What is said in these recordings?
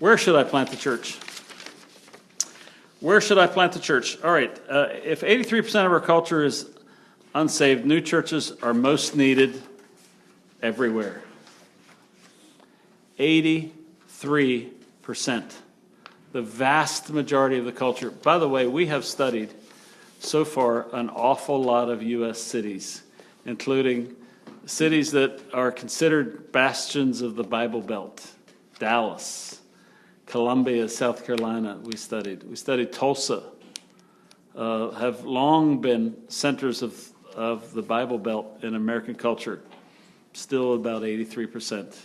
Where should I plant the church? Where should I plant the church? All right, if 83% of our culture is unsaved, new churches are most needed everywhere. 83%. The vast majority of the culture. By the way, we have studied so far an awful lot of U.S. cities, including cities that are considered bastions of the Bible Belt. Dallas, Columbia, South Carolina, we studied. We studied Tulsa, have long been centers of the Bible Belt in American culture, still about 83%, as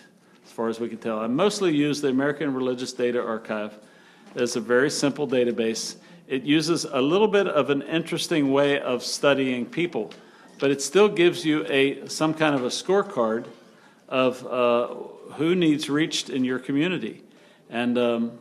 far as we can tell. I mostly use the American Religious Data Archive as a very simple database. It uses a little bit of an interesting way of studying people, but it still gives you some kind of a scorecard of who needs reached in your community. And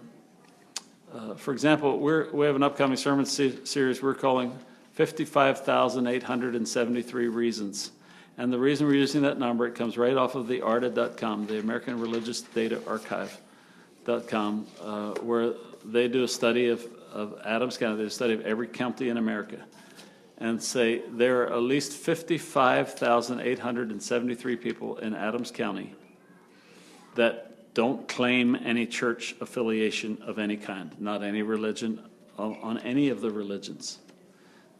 for example, we have an upcoming sermon series we're calling 55,873 Reasons. And the reason we're using that number, it comes right off of the ARDA.com, the American Religious Data Archive.com, where they do a study of Adams County. They do a study of every county in America, and say there are at least 55,873 people in Adams County that don't claim any church affiliation of any kind, not any religion, on any of the religions.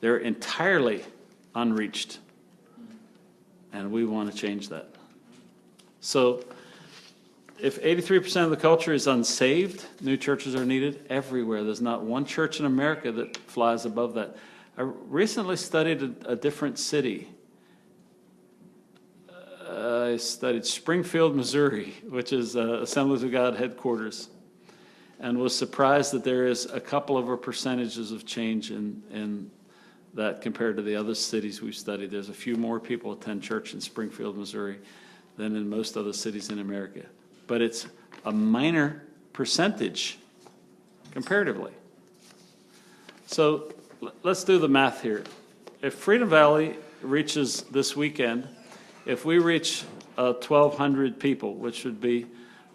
They're entirely unreached, and we want to change that. So if 83% of the culture is unsaved, new churches are needed everywhere. There's not one church in America that flies above that. I recently studied a different city. I studied Springfield, Missouri, which is Assemblies of God headquarters, and was surprised that there is a couple of percentages of change in that compared to the other cities we've studied. There's a few more people attend church in Springfield, Missouri than in most other cities in America. But it's a minor percentage comparatively. So let's do the math here. If Freedom Valley reaches this weekend, if we reach 1,200 people, which would be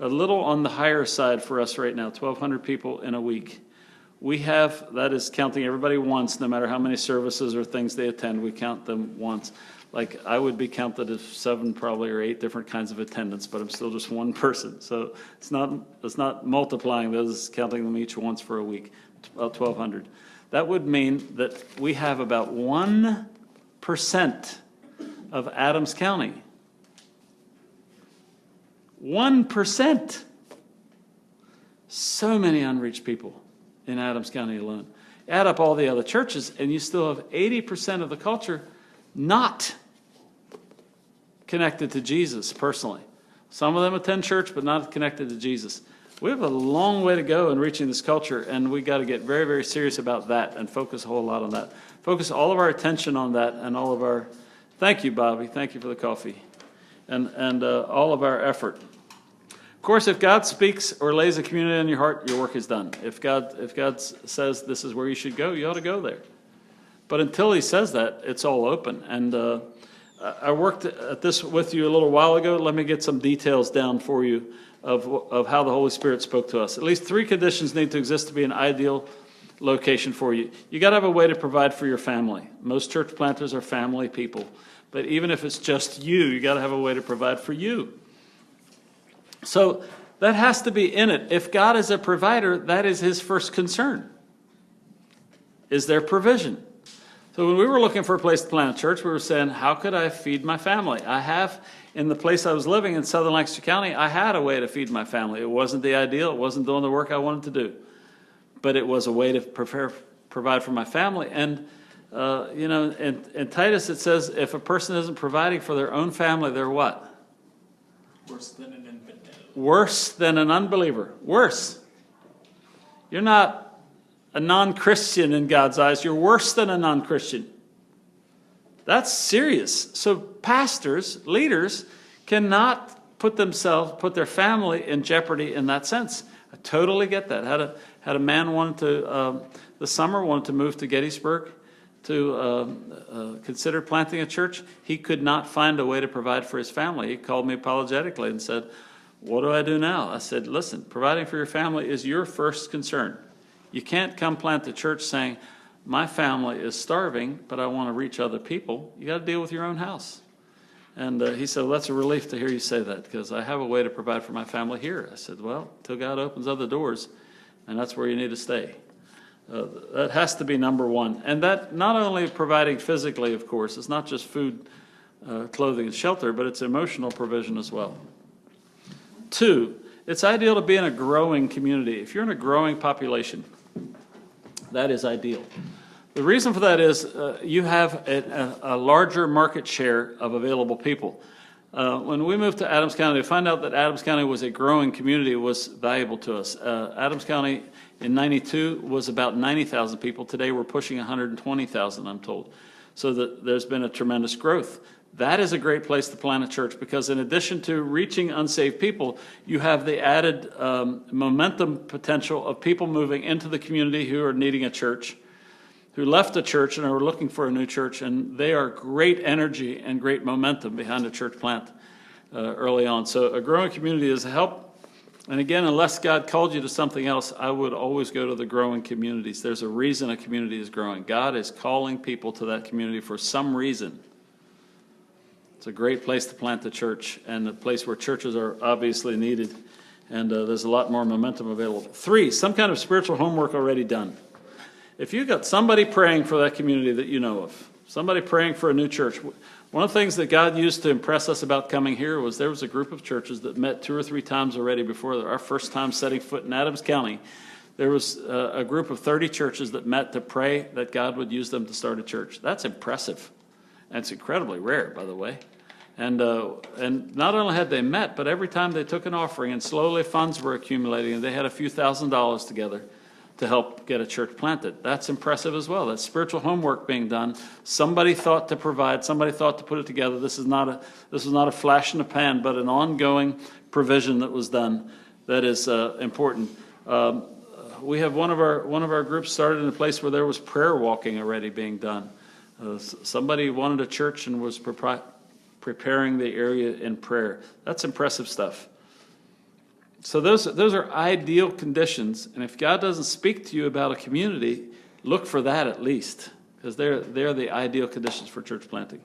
a little on the higher side for us right now, 1,200 people in a week, we have, that is counting everybody once, no matter how many services or things they attend, we count them once. Like I would be counted as 7 probably or 8 different kinds of attendance, but I'm still just one person. So it's not multiplying those, counting them each once for a week, about 1,200. That would mean that we have about 1% of Adams County. 1%. So many unreached people in Adams County alone. Add up all the other churches, and you still have 80% of the culture not connected to Jesus personally. Some of them attend church, but not connected to Jesus. We have a long way to go in reaching this culture, and we got to get very, very serious about that and focus a whole lot on that. Focus all of our attention on that and all of our, thank you, Bobby, thank you for the coffee, and all of our effort. Of course, if God speaks or lays a community on your heart, your work is done. If God says this is where you should go, you ought to go there. But until he says that, it's all open. And I worked at this with you a little while ago. Let me get some details down for you of how the Holy Spirit spoke to us. At least 3 conditions need to exist to be an ideal location for you. You got to have a way to provide for your family. Most church planters are family people. But even if it's just you got to have a way to provide for you. So that has to be in it. If God is a provider, that is his first concern. Is there provision? So when we were looking for a place to plant a church, we were saying, how could I feed my family? I have, in the place I was living in Southern Lancaster County, I had a way to feed my family. It wasn't the ideal. It wasn't doing the work I wanted to do. But it was a way to provide for my family. And, in Titus it says, if a person isn't providing for their own family, they're what? Worse than an infidel. Worse than an unbeliever. Worse. You're not a non-Christian in God's eyes. You're worse than a non-Christian. That's serious. So pastors, leaders, cannot put their family in jeopardy in that sense. I totally get that. Had a man wanted to, this summer, wanted to move to Gettysburg to consider planting a church. He could not find a way to provide for his family. He called me apologetically and said, What do I do now? I said, listen, providing for your family is your first concern. You can't come plant the church saying, my family is starving, but I want to reach other people. You got to deal with your own house. And he said, well, that's a relief to hear you say that, because I have a way to provide for my family here. I said, well, till God opens other doors, and that's where you need to stay. That has to be number one. And that not only providing physically, of course, it's not just food, clothing, and shelter, but it's emotional provision as well. 2, it's ideal to be in a growing community. If you're in a growing population, that is ideal. The reason for that is you have a larger market share of available people. When we moved to Adams County, to find out that Adams County was a growing community was valuable to us. Adams County in '92 was about 90,000 people. Today we're pushing 120,000, I'm told. So there's been a tremendous growth. That is a great place to plant a church, because in addition to reaching unsaved people, you have the added momentum potential of people moving into the community who are needing a church, who left the church and are looking for a new church, and they are great energy and great momentum behind a church plant early on. So a growing community is a help. And again, unless God called you to something else, I would always go to the growing communities. There's a reason a community is growing. God is calling people to that community for some reason. It's a great place to plant the church, and a place where churches are obviously needed, and there's a lot more momentum available. 3, some kind of spiritual homework already done. If you've got somebody praying for that community that you know of, somebody praying for a new church, one of the things that God used to impress us about coming here was there was a group of churches that met 2 or 3 times already before our first time setting foot in Adams County. There was a group of 30 churches that met to pray that God would use them to start a church. That's impressive. And it's incredibly rare, by the way. And not only had they met, but every time they took an offering, and slowly funds were accumulating, and they had a few $1,000s together to help get a church planted. That's impressive as well. That's spiritual homework being done. Somebody thought to provide. Somebody thought to put it together. This is not a flash in the pan, but an ongoing provision that was done that is important. We have one of our groups started in a place where there was prayer walking already being done. Somebody wanted a church and was preparing the area in prayer. That's impressive stuff. So those are ideal conditions, and if God doesn't speak to you about a community, look for that at least, because they're the ideal conditions for church planting.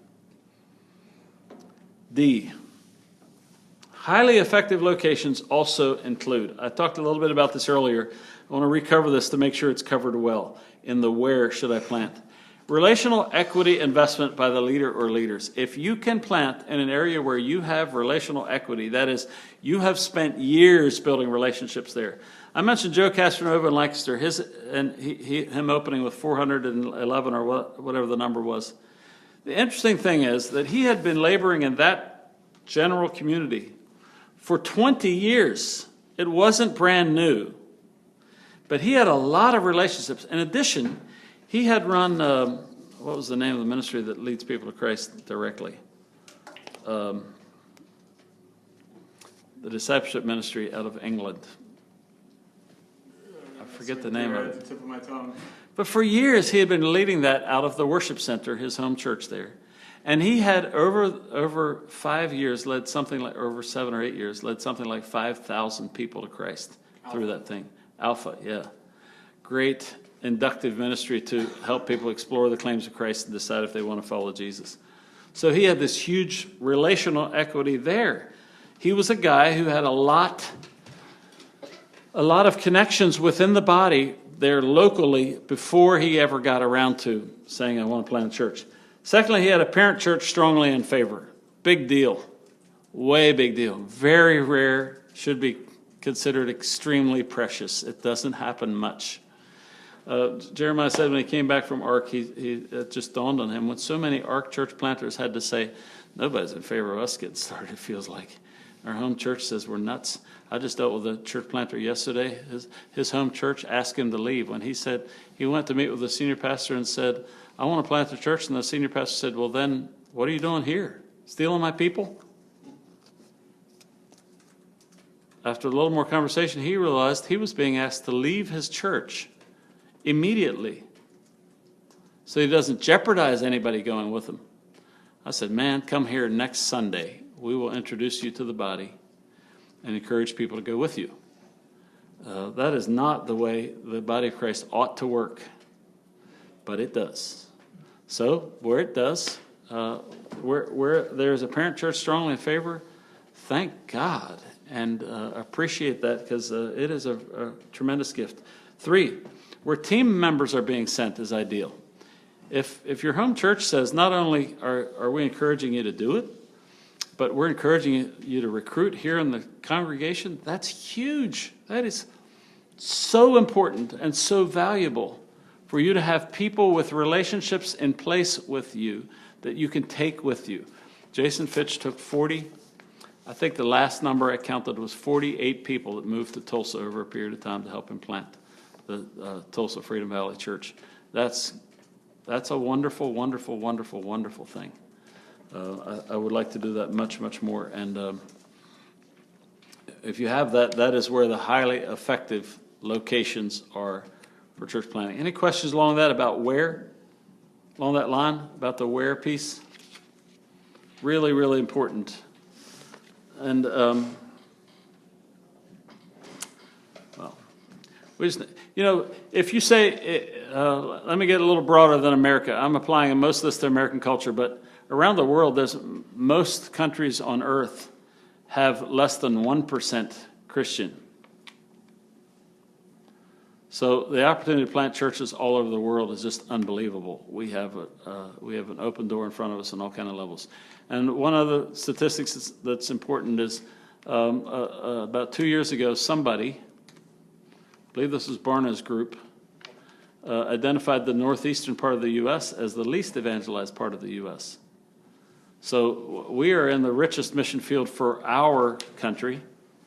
D, highly effective locations also include, I talked a little bit about this earlier, I want to recover this to make sure it's covered well in the where should I plant. Relational equity investment by the leader or leaders. If you can plant in an area where you have relational equity, that is, you have spent years building relationships there. I mentioned Joe Castronova in Lancaster, him opening with 411 or whatever the number was. The interesting thing is that he had been laboring in that general community for 20 years. It wasn't brand new, but he had a lot of relationships. In addition, he had run, what was the name of the ministry that leads people to Christ directly? The discipleship ministry out of England. I forget the name of it. At the tip of my tongue. But for years, he had been leading that out of the worship center, his home church there. And he had, over 5 years, led something like, over 7 or 8 years, led something like 5,000 people to Christ through that thing. Alpha, yeah. Great inductive ministry to help people explore the claims of Christ and decide if they want to follow Jesus. So he had this huge relational equity there. He was a guy who had a lot of connections within the body there locally before he ever got around to saying, I want to plant a church. Secondly, he had a parent church strongly in favor. Big deal. Way big deal. Very rare. Should be considered extremely precious. It doesn't happen much. Jeremiah said when he came back from ARC, it just dawned on him when so many ARC church planters had to say, nobody's in favor of us getting started, it feels like. Our home church says we're nuts. I just dealt with a church planter yesterday. His home church asked him to leave when he said he went to meet with the senior pastor and said, I want to plant a church. And the senior pastor said, well, then what are you doing here? Stealing my people? After a little more conversation, he realized he was being asked to leave his church immediately so he doesn't jeopardize anybody going with him. I said, man, come here next Sunday. We will introduce you to the body. and encourage people to go with you. That is not the way the body of Christ ought to work, but it does. So where it does, where there's a parent church strongly in favor, thank God and appreciate that, because it is a tremendous gift. 3, where team members are being sent is ideal. If your home church says, not only are we encouraging you to do it, but we're encouraging you to recruit here in the congregation, that's huge. That is so important and so valuable for you to have people with relationships in place with you that you can take with you. Jason Fitch took 40. I think the last number I counted was 48 people that moved to Tulsa over a period of time to help him plant the Tulsa Freedom Valley Church. That's a wonderful, wonderful, wonderful, wonderful thing. I would like to do that much, much more. And if you have that, that is where the highly effective locations are for church planting. Any questions along that about where? Along that line, about the where piece? Really, really important. And, well, we just, if you say, let me get a little broader than America. I'm applying most of this to American culture, but around the world, most countries on earth have less than 1% Christian. So the opportunity to plant churches all over the world is just unbelievable. We have an open door in front of us on all kinds of levels. And one of the statistics that's important is about 2 years ago, somebody, I believe this was Barna's group, identified the northeastern part of the U.S. as the least evangelized part of the U.S. So we are in the richest mission field for our country,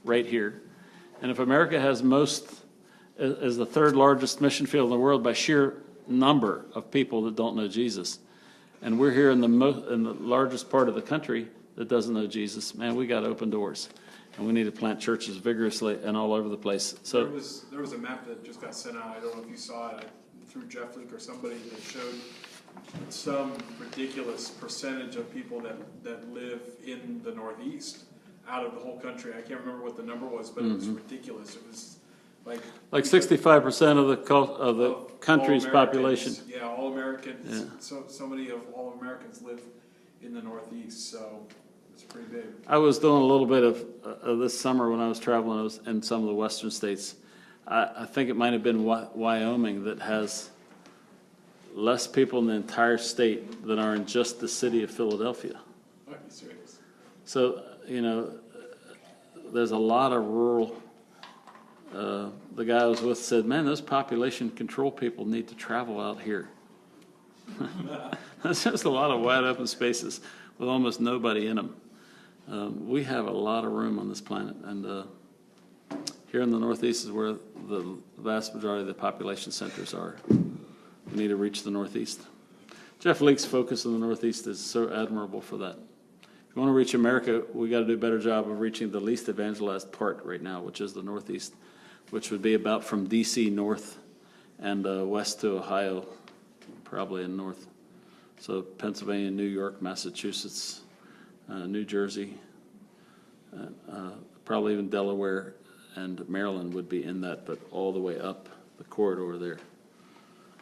right here. And if America has is the third largest mission field in the world by sheer number of people that don't know Jesus, and we're here in the largest part of the country that doesn't know Jesus, man, we got open doors, and we need to plant churches vigorously and all over the place. So there was a map that just got sent out. I don't know if you saw it through Jeff Leak or somebody, that showed some ridiculous percentage of people that live in the Northeast out of the whole country. I can't remember what the number was, but it was ridiculous. It was like 65% of the country's population. Yeah, all Americans. Yeah. So many of all Americans live in the Northeast, so it's pretty big. I was doing a little bit of this summer when I was traveling. I was in some of the western states. I think it might have been Wyoming that has less people in the entire state than are in just the city of Philadelphia. Are you serious? So, there's a lot of rural. The guy I was with said, man, those population control people need to travel out here. That's just a lot of wide open spaces with almost nobody in them. We have a lot of room on this planet, and here in the Northeast is where the vast majority of the population centers are. We need to reach the Northeast. Jeff Leake's focus on the Northeast is so admirable for that. If you want to reach America, we got to do a better job of reaching the least evangelized part right now, which is the Northeast, which would be about from D.C. north and west to Ohio, probably in north. So Pennsylvania, New York, Massachusetts, New Jersey, probably even Delaware and Maryland would be in that, but all the way up the corridor there.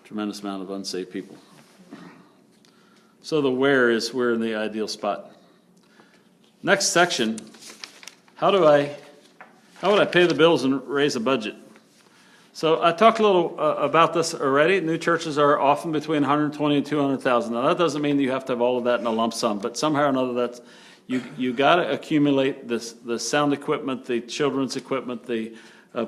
Tremendous amount of unsaved people. So the where is we're in the ideal spot. Next section, how would I pay the bills and raise a budget? So I talked a little about this already. New churches are often between 120 and 200,000. Now that doesn't mean that you have to have all of that in a lump sum, but somehow or another that's you got to accumulate the sound equipment, the children's equipment, the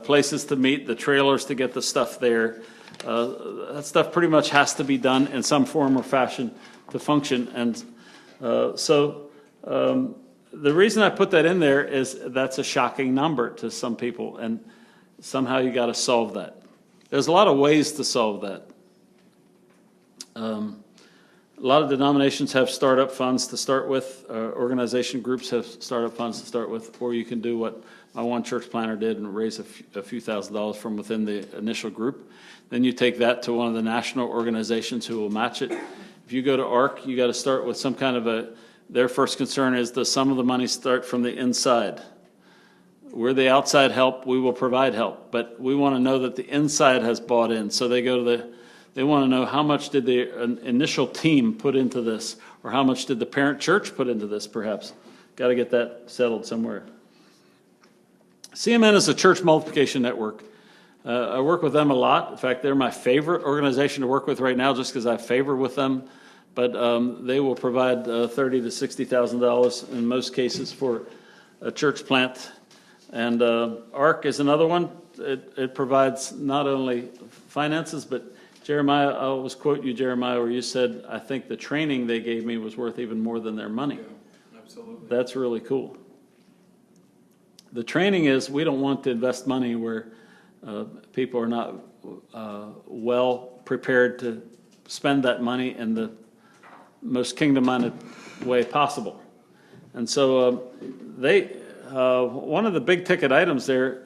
places to meet, the trailers to get the stuff there. That stuff pretty much has to be done in some form or fashion to function. And the reason I put that in there is that's a shocking number to some people, and somehow you got to solve that. There's a lot of ways to solve that. A lot of denominations have startup funds to start with. Organization groups have startup funds to start with, or you can do what my one church planner did and raise a few $1,000s from within the initial group. Then you take that to one of the national organizations who will match it. If you go to ARC, you got to start with some kind of their first concern is, does some of the money start from the inside? We're the outside help. We will provide help, but we want to know that the inside has bought in. So they want to know how much did the initial team put into this, or how much did the parent church put into this, perhaps. Got to get that settled somewhere. CMN is a church multiplication network. I work with them a lot. In fact, they're my favorite organization to work with right now, just because I have favor with them. But they will provide $30,000 to $60,000 in most cases for a church plant. And ARC is another one. It provides not only finances, but Jeremiah, I always quote you, Jeremiah, where you said, I think the training they gave me was worth even more than their money. Yeah, absolutely. That's really cool. The training is, we don't want to invest money where people are not well prepared to spend that money in the most kingdom-minded way possible. And so one of the big ticket items there,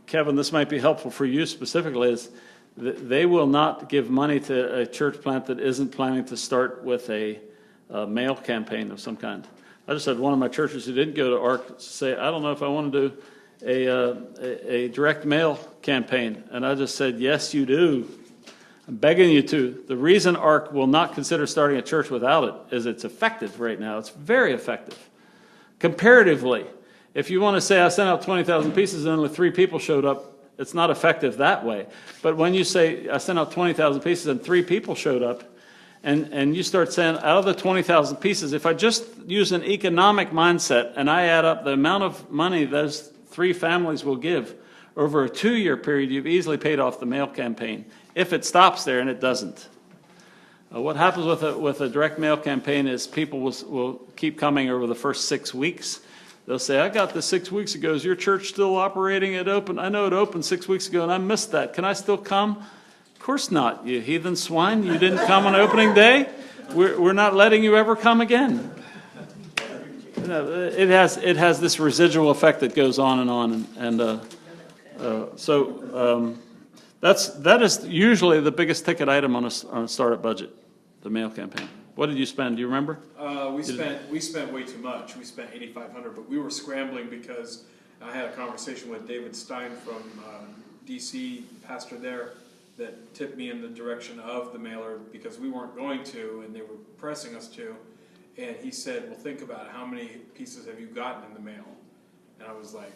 Kevin, this might be helpful for you specifically, is they will not give money to a church plant that isn't planning to start with a mail campaign of some kind. I just had one of my churches who didn't go to ARC say, I don't know if I want to do a direct mail campaign. And I just said, yes, you do. I'm begging you to. The reason ARC will not consider starting a church without it is it's effective right now. It's very effective. Comparatively, if you want to say I sent out 20,000 pieces and only 3 people showed up, it's not effective that way. But when you say I sent out 20,000 pieces and 3 people showed up, and you start saying, out of the 20,000 pieces, if I just use an economic mindset and I add up the amount of money those 3 families will give over a 2-year period, you've easily paid off the mail campaign, if it stops there, and it doesn't. What happens with a direct mail campaign is people will keep coming over the first 6 weeks. They'll say, I got this 6 weeks ago. Is your church still operating? It opened. I know it opened 6 weeks ago, and I missed that. Can I still come? Of course not, you heathen swine. You didn't come on opening day. We're not letting you ever come again. You know, it has this residual effect that goes on and on, that is usually the biggest ticket item on a startup budget, the mail campaign. What did you spend? Do you remember? We spent way too much. We spent $8,500, but we were scrambling because I had a conversation with David Stein from DC, pastor there, that tipped me in the direction of the mailer because we weren't going to, and they were pressing us to. And he said, well, think about it. How many pieces have you gotten in the mail? And I was like,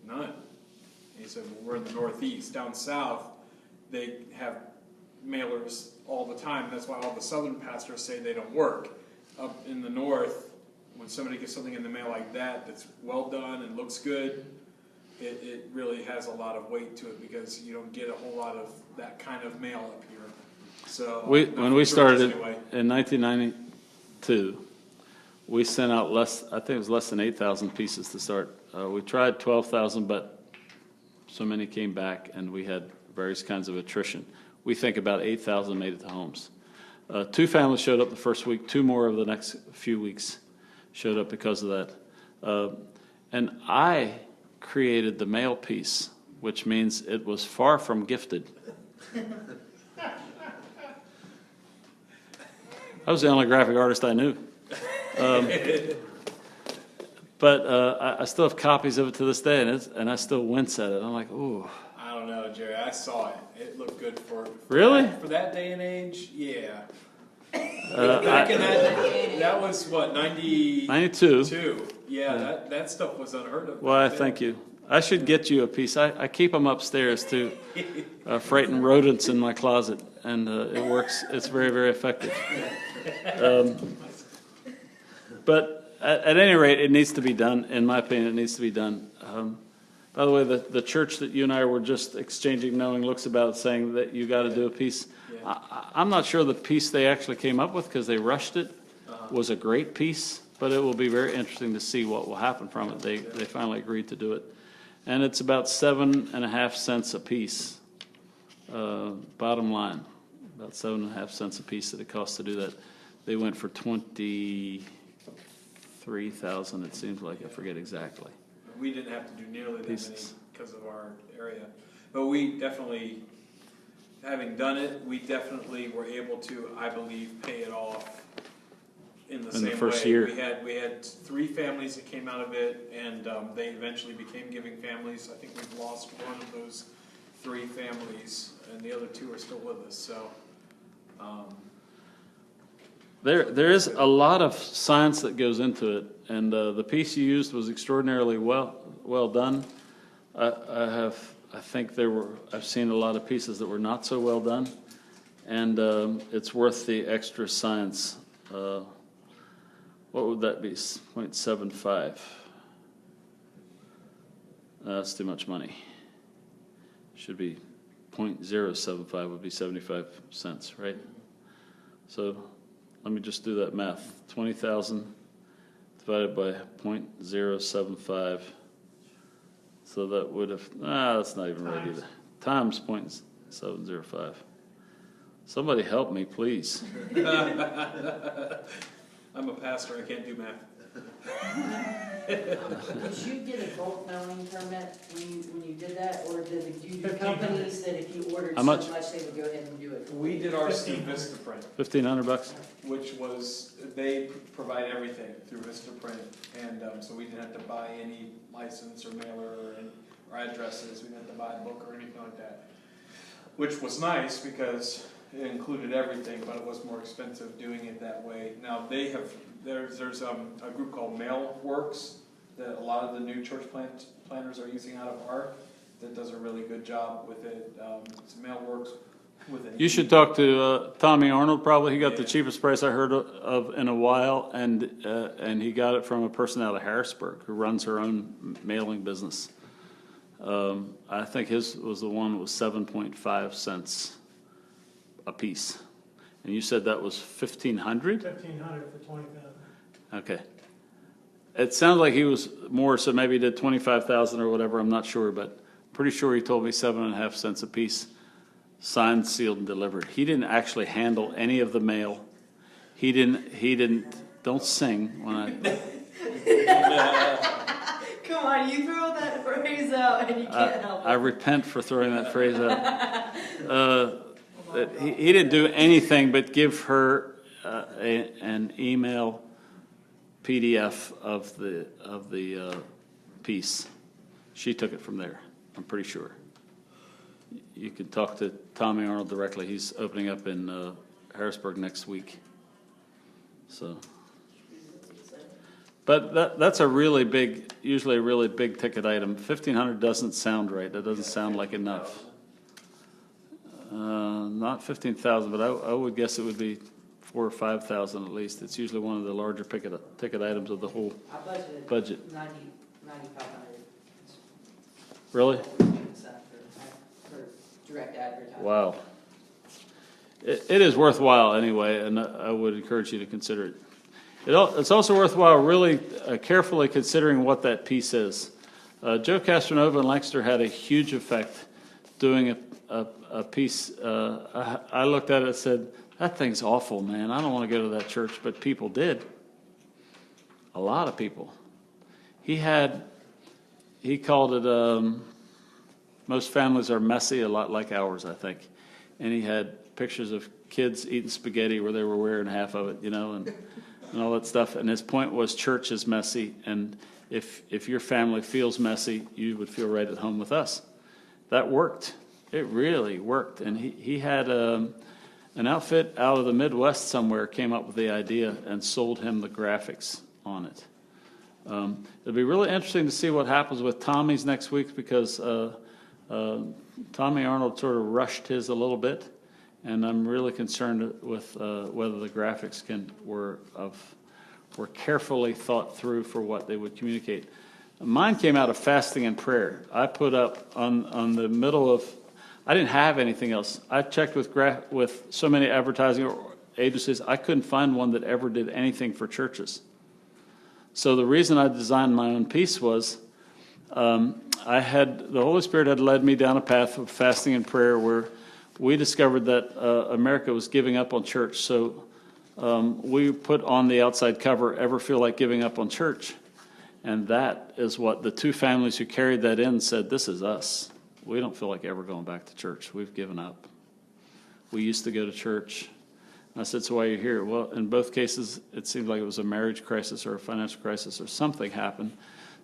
none. And he said, well, we're in the Northeast. Down south, they have mailers all the time. That's why all the southern pastors say they don't work. Up in the north, when somebody gets something in the mail like that that's well done and looks good, it really has a lot of weight to it because you don't get a whole lot of that kind of mail up here. So when we started in 1992, we sent out I think it was less than 8,000 pieces to start. We tried 12,000, but so many came back, and we had various kinds of attrition. We think about 8,000 made it to homes. 2 families showed up the first week. 2 more over the next few weeks showed up because of that. And I created the mail piece, which means it was far from gifted. I was the only graphic artist I knew. But I still have copies of it to this day, and I still wince at it. I'm like, ooh. I don't know, Jerry. I saw it. It looked good for that day and age. Yeah. Back in that was what, 92? Yeah, that stuff was unheard of. Well, thank you. I should get you a piece. I keep them upstairs to frighten rodents in my closet, and it works. It's very, very effective. But at any rate, it needs to be done. In my opinion, it needs to be done. By the way, the church that you and I were just exchanging knowing looks about saying that you got to do a piece. Yeah. I'm not sure the piece they actually came up with, because they rushed it, was a great piece, but it will be very interesting to see what will happen from it. They finally agreed to do it. And it's about 7.5 cents a piece, bottom line, about 7.5 cents a piece that it costs to do that. They went for 23,000, it seems like. I forget exactly. We didn't have to do nearly that many because of our area. But we definitely, having done it, we definitely were able to, I believe, pay it off in the In the same first way. year. We had 3 families that came out of it, and they eventually became giving families. I think we've lost one of those 3 families, and the other 2 are still with us. So There is a lot of science that goes into it, and the piece you used was extraordinarily well done. I've seen a lot of pieces that were not so well done, and it's worth the extra science. What would that be? 0.75. That's too much money. Should be 0.075 would be 75 cents, right? So let me just do that math. 20,000 divided by 0.075. So that would have, that's not even right either. Times 0.705. Somebody help me, please. I'm a pastor, I can't do math. Did you get a bulk mailing permit when you did that, or did you do companies that if you ordered How so much? much, they would go ahead and do it? We did ours through Vistaprint, $1,500. which was, they provide everything through Vistaprint, and so we didn't have to buy any license or mailer or addresses, we didn't have to buy a book or anything like that. Which was nice because it included everything, but it was more expensive doing it that way. Now they have, there's a group called MailWorks that a lot of the new church planners are using out of ARC that does a really good job with it. It's MailWorks with an You should talk to Tommy Arnold, probably. He got the Yeah. cheapest price I heard of in a while, and he got it from a person out of Harrisburg who runs her own mailing business. I think his was the one that was 7.5 cents a piece. And you said that was 1,500? 1,500 for 20,000. Okay. It sounds like he was more, so maybe he did 25,000 or whatever, I'm not sure, but pretty sure he told me 7.5 cents a piece, signed, sealed, and delivered. He didn't actually handle any of the mail. He didn't, don't sing when I, Come on, you throw that phrase out and you can't help I it. repent for throwing that phrase out. He didn't do anything but give her an email PDF of the piece. She took it from there, I'm pretty sure. You can talk to Tommy Arnold directly. He's opening up in Harrisburg next week. So, but that's a really big, usually a really big ticket item. 1,500 doesn't sound right. That doesn't sound like enough. Not 15,000, but I would guess it would be 4,000 or 5,000 at least. It's usually one of the larger ticket items of the whole I budgeted budget. 9,500. Really? For direct advertising. Wow. It is worthwhile anyway, and I would encourage you to consider it. It's also worthwhile really carefully considering what that piece is. Joe Castronova in Lancaster had a huge effect doing a piece. I looked at it and said, that thing's awful, man. I don't want to go to that church, but people did. A lot of people. He called it, most families are messy, a lot like ours, I think. And he had pictures of kids eating spaghetti where they were wearing half of it, and all that stuff. And his point was church is messy, and if your family feels messy, you would feel right at home with us. That worked. It really worked. And he had an outfit out of the Midwest somewhere came up with the idea and sold him the graphics on it. It'll be really interesting to see what happens with Tommy's next week because Tommy Arnold sort of rushed his a little bit, and I'm really concerned with whether the graphics were carefully thought through for what they would communicate. Mine came out of fasting and prayer. I put up on the middle of. I didn't have anything else. I checked with so many advertising agencies. I couldn't find one that ever did anything for churches. So the reason I designed my own piece was the Holy Spirit had led me down a path of fasting and prayer where we discovered that America was giving up on church. So we put on the outside cover, "Ever feel like giving up on church?" And that is what the 2 families who carried that in said, this is us. We don't feel like ever going back to church. We've given up. We used to go to church. And I said, so why are you here? Well, in both cases, it seemed like it was a marriage crisis or a financial crisis or something happened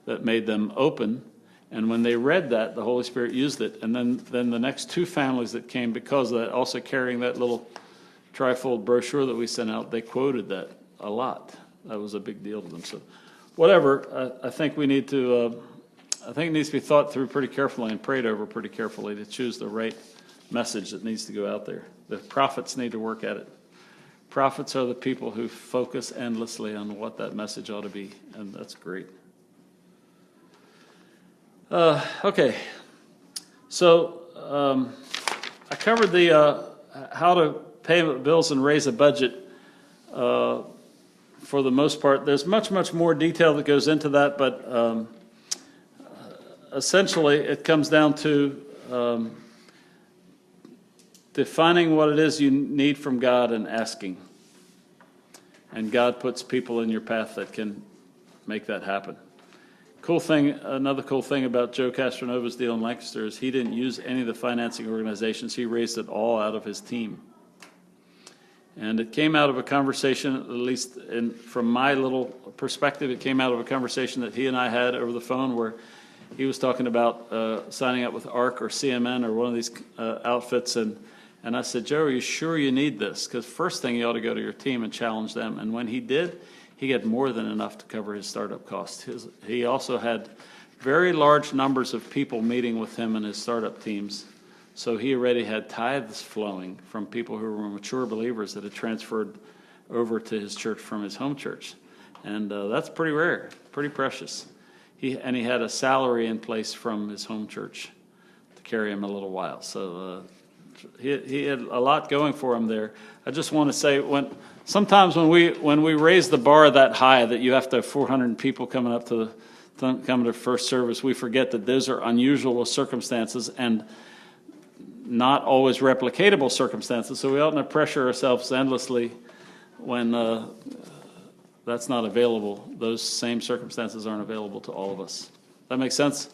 that made them open. And when they read that, the Holy Spirit used it. And then the next two families that came because of that, also carrying that little trifold brochure that we sent out, they quoted that a lot. That was a big deal to them. So whatever, I think we need to, I think it needs to be thought through pretty carefully and prayed over pretty carefully to choose the right message that needs to go out there. The prophets need to work at it. Prophets are the people who focus endlessly on what that message ought to be, and that's great. Okay, so I covered the how to pay bills and raise a budget for the most part. There's much more detail that goes into that, but essentially it comes down to defining what it is you need from God and asking. And God puts people in your path that can make that happen. Cool thing, another cool thing about Joe Castronova's deal in Lancaster is he didn't use any of the financing organizations. He raised it all out of his team. And it came out of a conversation, at least from my little perspective, it came out of a conversation that he and I had over the phone where he was talking about signing up with ARC or CMN or one of these outfits. And I said, Joe, are you sure you need this? Because first thing, you ought to go to your team and challenge them. And when he did, he had more than enough to cover his startup costs. He also had very large numbers of people meeting with him and his startup teams. So he already had tithes flowing from people who were mature believers that had transferred over to his church from his home church. And that's pretty rare, pretty precious. He had a salary in place from his home church to carry him a little while. So he had a lot going for him there. I just want to say, sometimes when we raise the bar that high that you have to have 400 people coming to first service, we forget that those are unusual circumstances and not always replicatable circumstances. So we oughtn't to pressure ourselves endlessly when that's not available. Those same circumstances aren't available to all of us. That makes sense?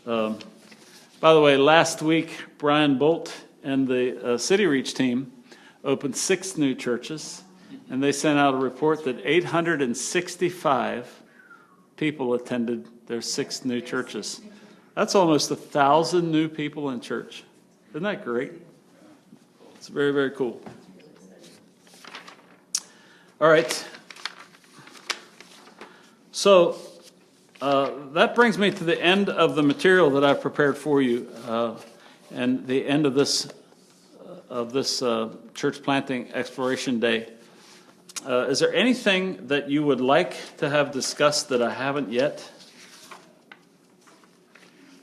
By the way, last week, Brian Bolt and the City Reach team opened 6 new churches, and they sent out a report that 865 people attended their 6 new churches. That's almost 1,000 new people in church. Isn't that great? It's very, very cool. All right. So that brings me to the end of the material that I've prepared for you, and the end of this church planting exploration day. Is there anything that you would like to have discussed that I haven't yet?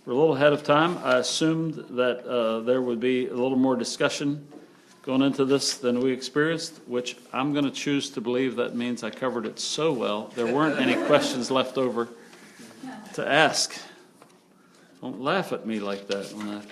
We're a little ahead of time. I assumed that there would be a little more discussion going into this than we experienced, which I'm going to choose to believe that means I covered it so well there weren't any questions left over to ask. Don't laugh at me like that when I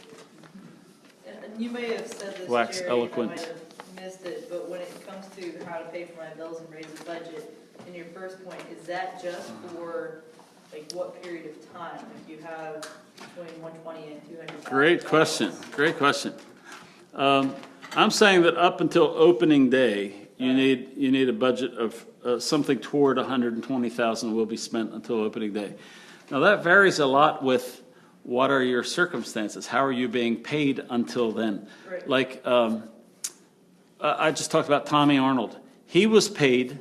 And you may have said this, wax Gerry, eloquent. I might have missed it, but when it comes to how to pay for my bills and raise the budget, in your first point, is that just for like what period of time? If you have between 120 and 200. Great question. Great question. I'm saying that up until opening day, you need a budget of something toward 120,000 will be spent until opening day. Now that varies a lot with what are your circumstances. How are you being paid until then? Right. Like I just talked about Tommy Arnold. He was paid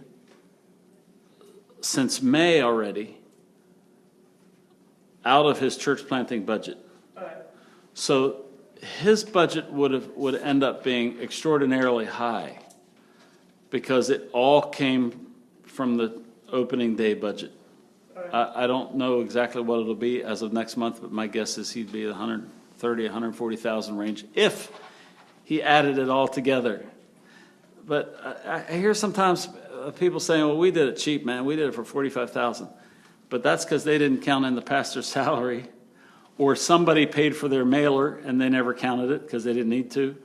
since May already out of his church planting budget. All right. So his budget would end up being extraordinarily high because it all came from the opening day budget. I don't know exactly what it'll be as of next month, but my guess is he'd be 130, 140,000 range if he added it all together. But I hear sometimes people saying, well, we did it cheap, man. We did it for 45,000. But that's because they didn't count in the pastor's salary, or somebody paid for their mailer and they never counted it because they didn't need to,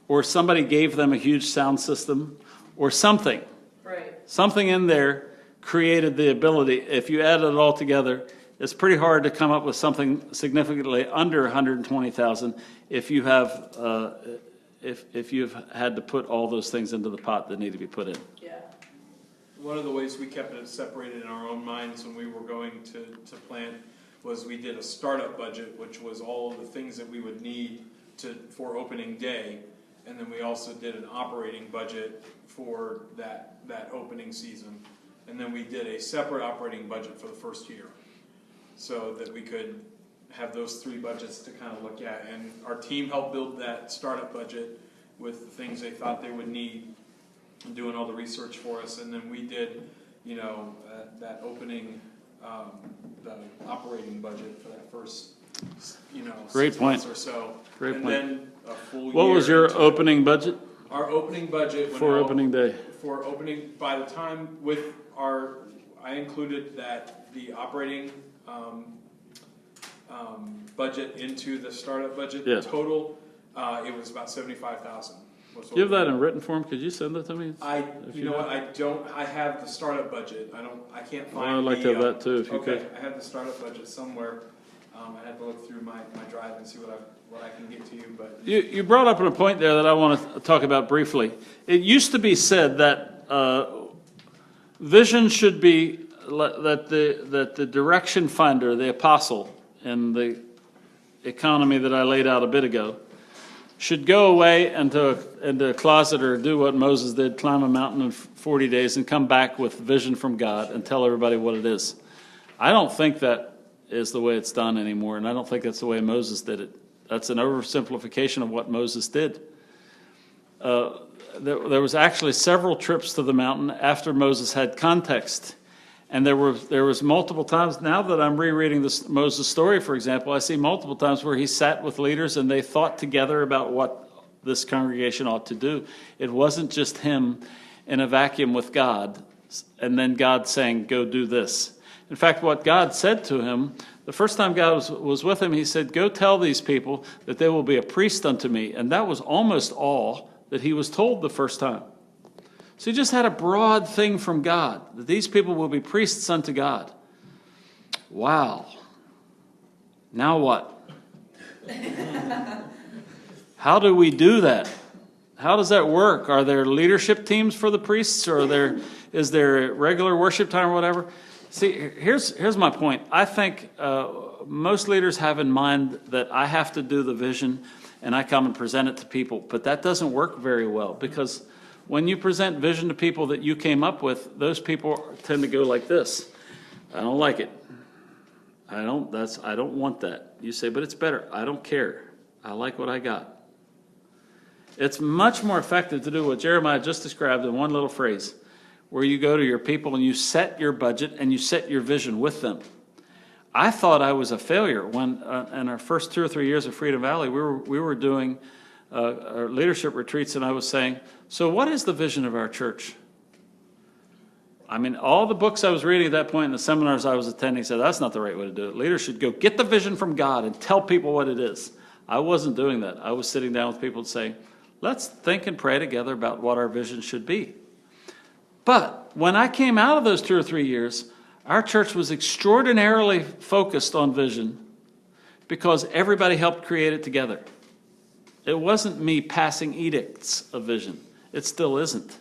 or somebody gave them a huge sound system, or something. Right. Something in there created the ability. If you add it all together, it's pretty hard to come up with something significantly under 120,000 if you have if you've had to put all those things into the pot that need to be put in. Yeah. One of the ways we kept it separated in our own minds when we were going to plant was we did a startup budget, which was all of the things that we would need for opening day. And then we also did an operating budget for that opening season. And then we did a separate operating budget for the first year, so that we could have those three budgets to kind of look at. And our team helped build that startup budget with the things they thought they would need, and doing all the research for us. And then we did, that opening, the operating budget for that first, Great 6 point. months or so. Great and point. then a full year. What was your into it. opening budget Our opening budget went for out opening day? for opening, by the time I included the operating budget into the startup budget. Yeah. Total, it was about 75,000. You have that in written form? Could you send that to me? I have the startup budget. I can't find. Well, I'd like to have that too, if you Okay, could. I have the startup budget somewhere. I had to look through my drive and see what I can get to you, but. You brought up a point there that I want to talk about briefly. It used to be said that vision should be that the direction finder, the apostle, in the economy that I laid out a bit ago, should go away into a closet or do what Moses did, climb a mountain in 40 days and come back with vision from God and tell everybody what it is. I don't think that is the way it's done anymore, and I don't think that's the way Moses did it. That's an oversimplification of what Moses did. There was actually several trips to the mountain after Moses had context. And there was multiple times, now that I'm rereading this Moses story, for example, I see multiple times where he sat with leaders and they thought together about what this congregation ought to do. It wasn't just him in a vacuum with God, and then God saying, go do this. In fact, what God said to him, the first time God was with him, he said, go tell these people that they will be a priest unto me. And that was almost all that he was told the first time. So he just had a broad thing from God, that these people will be priests unto God. Wow. Now what? How do we do that? How does that work? Are there leadership teams for the priests, or is there regular worship time or whatever? See, here's my point. I think most leaders have in mind that I have to do the vision and I come and present it to people, but that doesn't work very well, because when you present vision to people that you came up with, those people tend to go like this. I don't like it. I don't want that. You say, but it's better. I don't care. I like what I got. It's much more effective to do what Jeremiah just described in one little phrase, where you go to your people and you set your budget and you set your vision with them. I thought I was a failure when, in our first 2 or 3 years of Freedom Valley, we were doing our leadership retreats, and I was saying, so what is the vision of our church? I mean, all the books I was reading at that point and the seminars I was attending said that's not the right way to do it. Leaders should go get the vision from God and tell people what it is. I wasn't doing that. I was sitting down with people and saying, let's think and pray together about what our vision should be. But when I came out of those 2 or 3 years, our church was extraordinarily focused on vision because everybody helped create it together. It wasn't me passing edicts of vision. It still isn't.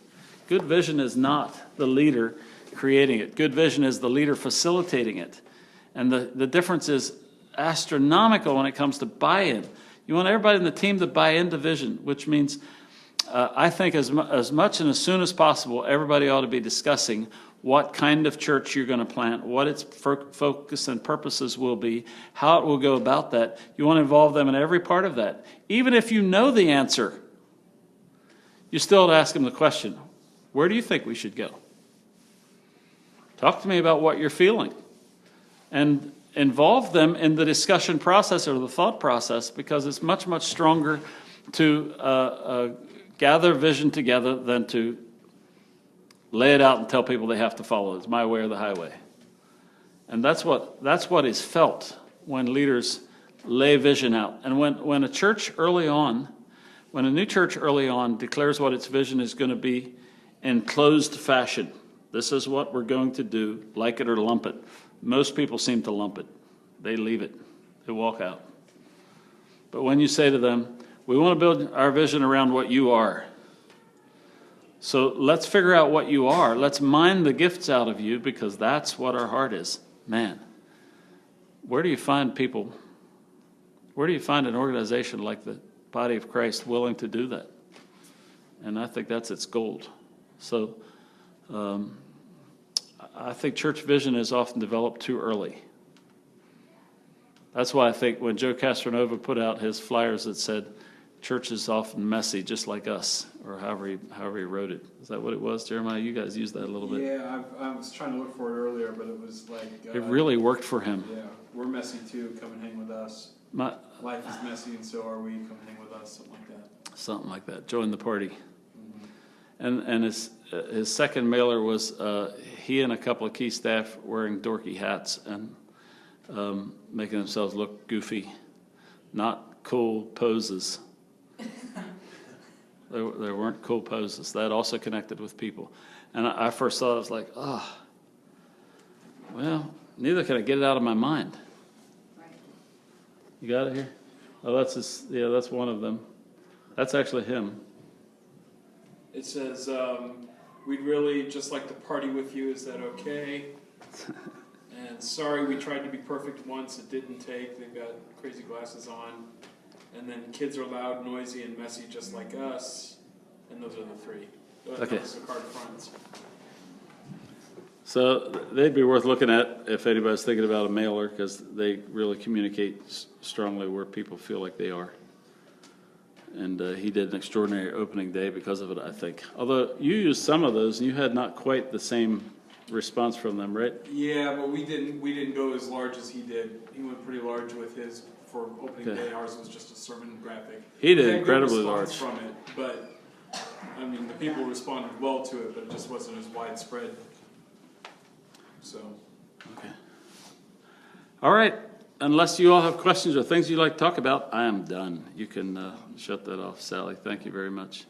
Good vision is not the leader creating it. Good vision is the leader facilitating it. And the difference is astronomical when it comes to buy-in. You want everybody in the team to buy into vision, which means I think as much and as soon as possible, everybody ought to be discussing what kind of church you're going to plant, what its focus and purposes will be, how it will go about that. You want to involve them in every part of that. Even if you know the answer, you still have to ask them the question, where do you think we should go? Talk to me about what you're feeling. And involve them in the discussion process or the thought process, because it's much, much stronger to gather vision together than to lay it out and tell people they have to follow it. It's my way or the highway. And that's what is felt when leaders lay vision out. And when a church early on, when a new church early on declares what its vision is going to be in closed fashion, this is what we're going to do, like it or lump it. Most people seem to lump it. They leave it. They walk out. But when you say to them, We want to build our vision around what you are. So let's figure out what you are. Let's mine the gifts out of you, because that's what our heart is. Man, where do you find people? Where do you find an organization like the body of Christ willing to do that? And I think that's its gold. So I think church vision is often developed too early. That's why I think when Joe Castronova put out his flyers that said, church is often messy, just like us, or however he wrote it. Is that what it was, Jeremiah? You guys used that a little bit. Yeah, I was trying to look for it earlier, but it was like. It really worked for him. Yeah, we're messy too, come and hang with us. Life is messy and so are we, come hang with us, something like that. Something like that. Join the party. And his second mailer was he and a couple of key staff wearing dorky hats and making themselves look goofy, not cool poses. There weren't cool poses. That also connected with people. And I first thought, I was like, well, neither can I get it out of my mind. Right. You got it here? Oh, that's one of them. That's actually him. It says, we'd really just like to party with you, is that okay? And sorry, we tried to be perfect once, it didn't take, they've got crazy glasses on. And then kids are loud, noisy, and messy just like us. And those are the three. Okay. Those are the card fronts. So they'd be worth looking at if anybody's thinking about a mailer, because they really communicate strongly where people feel like they are. And he did an extraordinary opening day because of it, I think. Although you used some of those, and you had not quite the same response from them, right? Yeah, but we didn't go as large as he did. He went pretty large with his for opening day. Ours was just a sermon graphic. He did We had good incredibly response large. from it, but I mean the people responded well to it, but it just wasn't as widespread. So. Okay. All right. Unless you all have questions or things you'd like to talk about, I am done. You can shut that off, Sally. Thank you very much.